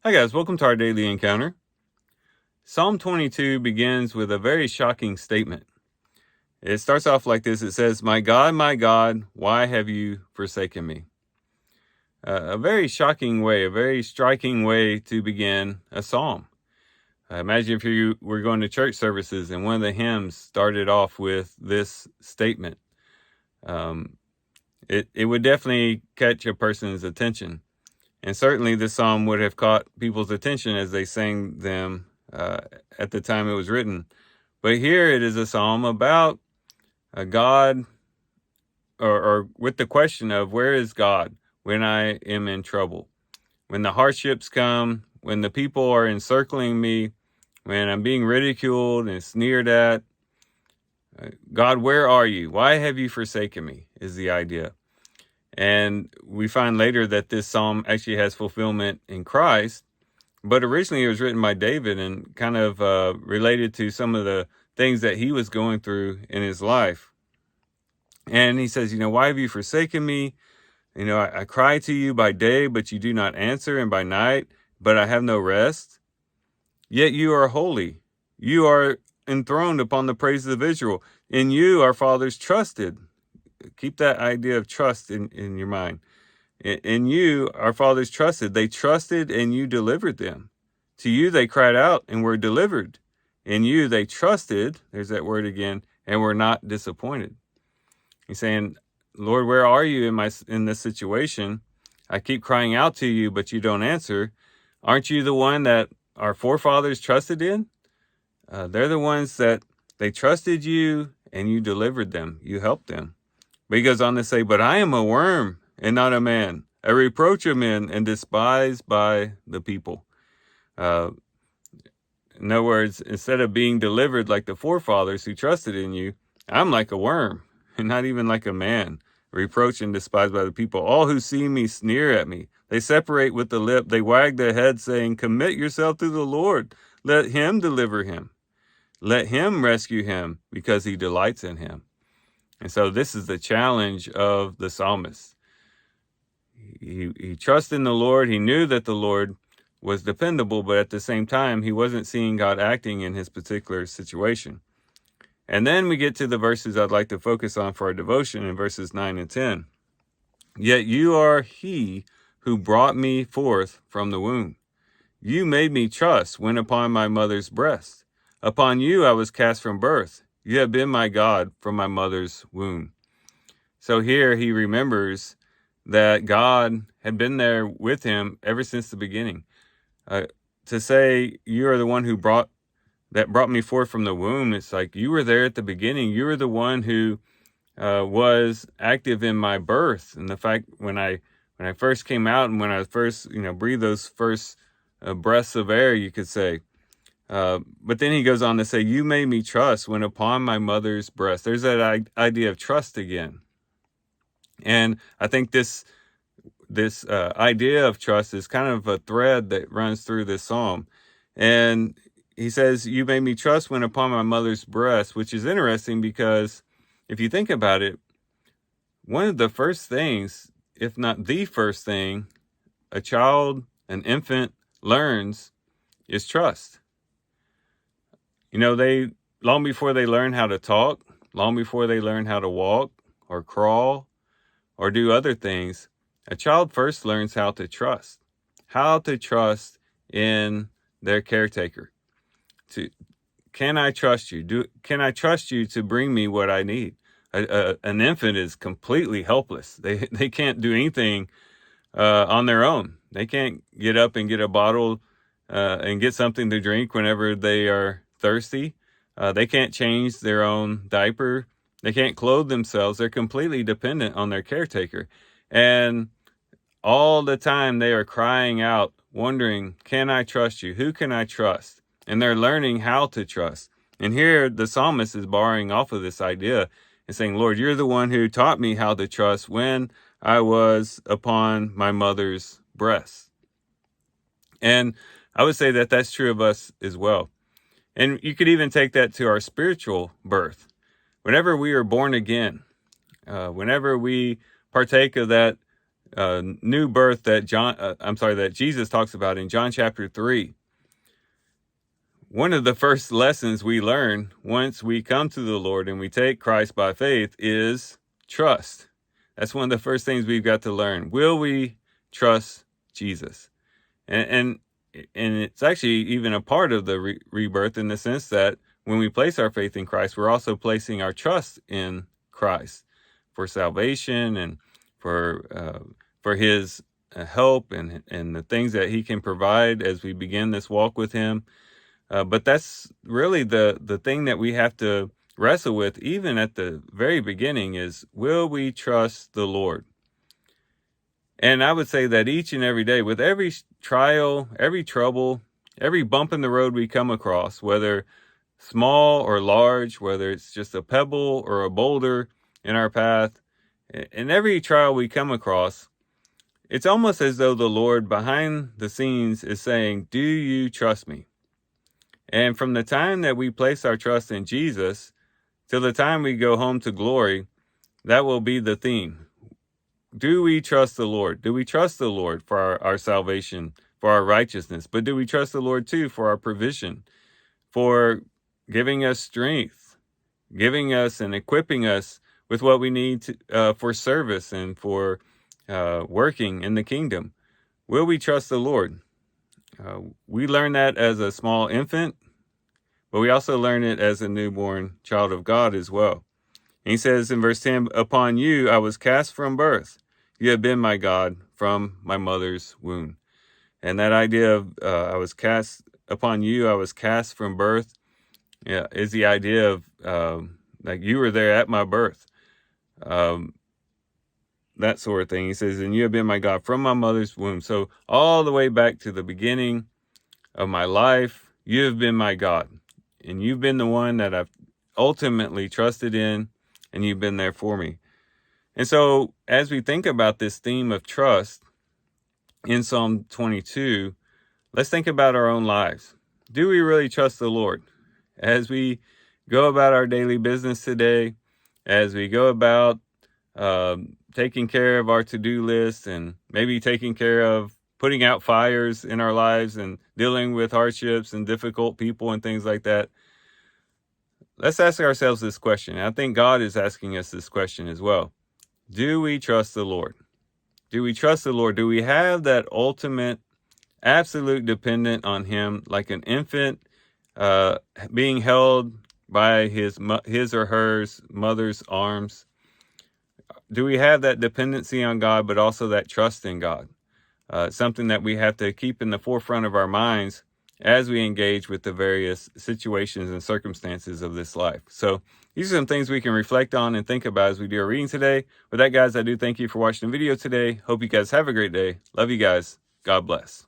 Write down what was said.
Hi guys, welcome to our daily encounter. Psalm 22 begins with a very shocking statement. It starts off like this. It says, my God, why have you forsaken me?" A very shocking way, a very striking way to begin a psalm. Imagine if you were going to church services and one of the hymns started off with this statement. It would definitely catch a person's attention. And certainly this psalm would have caught people's attention as they sang them at the time it was written. But here it is a psalm about a God, or with the question of where is God when I am in trouble? When the hardships come, when the people are encircling me, when I'm being ridiculed and sneered at, God, where are you? Why have you forsaken me? Is the idea. And we find later that this psalm actually has fulfillment in Christ. But originally it was written by David and kind of related to some of the things that he was going through in his life. And he says, why have you forsaken me? I cry to you by day, but you do not answer, and by night, but I have no rest. Yet you are holy. You are enthroned upon the praises of Israel. In you our fathers trusted. Keep that idea of trust in your mind. In you our fathers trusted. They trusted and you delivered them. To you they cried out and were delivered. In you they trusted, there's that word again, and were not disappointed. He's saying, Lord, where are you in this situation? I keep crying out to you, but you don't answer. Aren't you the one that our forefathers trusted in? They're the ones that they trusted you and you delivered them. You helped them. But he goes on to say, but I am a worm and not a man, a reproach of men and despised by the people. In other words, instead of being delivered like the forefathers who trusted in you, I'm like a worm and not even like a man, reproached and despised by the people. All who see me sneer at me. They separate with the lip. They wag their head, saying, commit yourself to the Lord. Let him deliver him. Let him rescue him, because he delights in him. And so this is the challenge of the psalmist. He trusted in the Lord. He knew that the Lord was dependable, but at the same time, he wasn't seeing God acting in his particular situation. And then we get to the verses I'd like to focus on for our devotion in verses 9 and 10. Yet you are he who brought me forth from the womb. You made me trust when upon my mother's breast. Upon you I was cast from birth. You have been my God from my mother's womb. So here he remembers that God had been there with him ever since the beginning. To say you are the one who brought me forth from the womb, it's like you were there at the beginning. You were the one who was active in my birth. And the fact when I first came out and when I first breathed those first breaths of air, you could say. But then he goes on to say, you made me trust when upon my mother's breast. There's that idea of trust again. And I think this idea of trust is kind of a thread that runs through this psalm. And he says, you made me trust when upon my mother's breast, which is interesting because if you think about it, one of the first things, if not the first thing, a child, an infant learns is trust. They long before they learn how to talk, long before they learn how to walk or crawl or do other things, a child first learns how to trust in their caretaker. Can I trust you? Can I trust you to bring me what I need? An infant is completely helpless. They can't do anything on their own. They can't get up and get a bottle and get something to drink whenever they are thirsty. They can't change their own diaper. They can't clothe themselves. They're completely dependent on their caretaker. And all the time they are crying out, wondering, can I trust you? Who can I trust? And they're learning how to trust. And here the psalmist is borrowing off of this idea and saying, Lord, you're the one who taught me how to trust when I was upon my mother's breast. And I would say that that's true of us as well. And you could even take that to our spiritual birth. Whenever we are born again, whenever we partake of that new birth that that Jesus talks about in John chapter 3. One of the first lessons we learn once we come to the Lord and we take Christ by faith is trust. That's one of the first things we've got to learn. Will we trust Jesus? And it's actually even a part of the rebirth, in the sense that when we place our faith in Christ, we're also placing our trust in Christ for salvation and for his help and the things that he can provide as we begin this walk with him. But that's really the thing that we have to wrestle with, even at the very beginning, is, will we trust the Lord? And I would say that each and every day, with every trial, every trouble, every bump in the road we come across, whether small or large, whether it's just a pebble or a boulder in our path, in every trial we come across, it's almost as though the Lord behind the scenes is saying, do you trust me? And from the time that we place our trust in Jesus till the time we go home to glory, that will be the theme. Do we trust the Lord? Do we trust the Lord for our salvation, for our righteousness? But do we trust the Lord too for our provision, for giving us strength, giving us and equipping us with what we need for service and for working in the kingdom? Will we trust the Lord? We learn that as a small infant, but we also learn it as a newborn child of God as well. And he says in verse 10, upon you I was cast from birth. You have been my God from my mother's womb. And that idea of I was cast upon you, I was cast from birth, is the idea of like you were there at my birth. That sort of thing. He says, and you have been my God from my mother's womb. So all the way back to the beginning of my life, you have been my God. And you've been the one that I've ultimately trusted in, and you've been there for me. And so as we think about this theme of trust in Psalm 22, let's think about our own lives. Do we really trust the Lord? As we go about our daily business today, as we go about taking care of our to-do list, and maybe taking care of putting out fires in our lives and dealing with hardships and difficult people and things like that, let's ask ourselves this question. I think God is asking us this question as well. Do we trust the Lord? Do we trust the Lord? Do we have that ultimate, absolute dependent on him, like an infant being held by his or her mother's arms? Do we have that dependency on God, but also that trust in God? Something that we have to keep in the forefront of our minds as we engage with the various situations and circumstances of this life. So these are some things we can reflect on and think about as we do our reading today. With that, guys, I do thank you for watching the video today. Hope you guys have a great day. Love you guys. God bless.